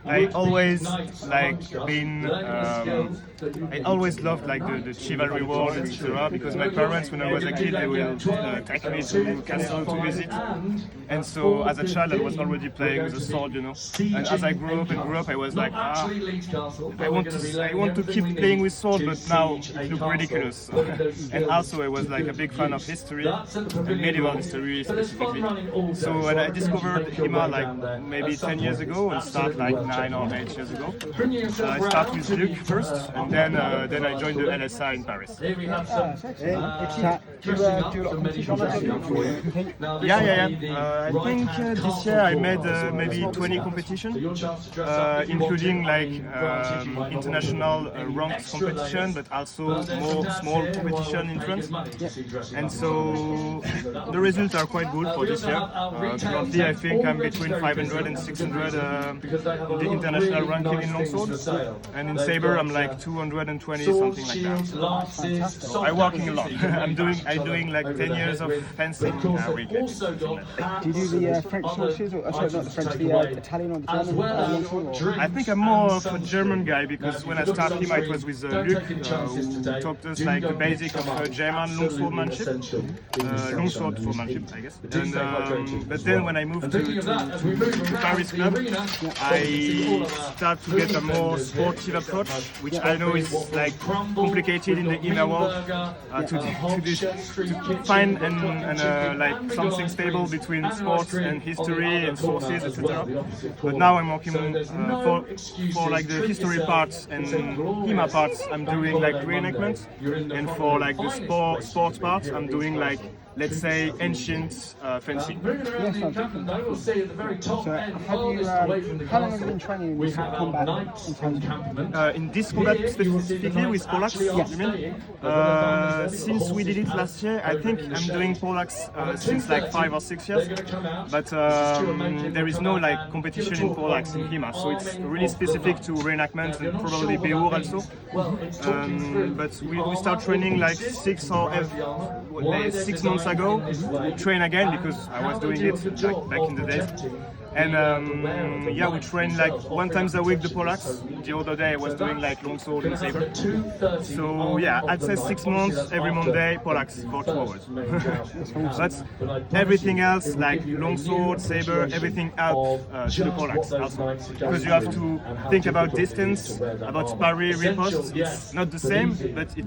I always I always loved like the chivalry world, etc. Because my parents, when I was a kid, they will take me to castle to visit, and so as a child I was already playing with a sword, And as I grew up, I was like, I want to keep playing with sword, but now it looks ridiculous. And also, I was like a big fan of history, and medieval history specifically. So when I discovered Hema like maybe 10 years ago, and start like 9 or 8 years ago, I started with Luc first, and then I joined the LSI in Paris. Yeah. I think this year I made maybe 20 competitions, including like international ranks competition, but also more small competition in France. And so the results are quite good for this year. Currently, I think I'm between 500 and 600 in the international ranking in longsword, and in saber I'm like 220, something like that. So I'm working a lot. I'm doing like 10 years of fencing a week. Do you do the French sources, or sorry, not the French, the Italian or the German? I think I'm more of a German guy, because when I started him, it was with Luc, who taught us like the basic of German longswordmanship, longsword swordmanship, I guess. And but then when I moved to Paris club, I start to get a more sportive approach, which I know is like complicated in the inner world to find like something stable between sports and history and sources, etc. But now I'm working for like the history parts and Hema parts. I'm doing like reenactments, and for like the sports parts, I'm doing like, let's say, ancient fencing. Yes, so how long have you been training in this combat in terms of? In this combat specifically with Polacks, you mean? Since we did it last year, I think I'm doing Polacks since like 5 or 6 years. But there is no like competition in Polacks in Hema, so it's really specific to reenactment and probably Beur also. But we start training like 6 months ago, train again because I was doing it like back in the days. And we train like 1 time a week the Polacks. The other day I was doing like longsword and saber. So yeah, I'd say 6 months every Monday Polacks for 2 hours. But everything else like longsword, saber, everything out to the Polacks also, because you have to think about distance, about parry, riposte. It's not the same, but it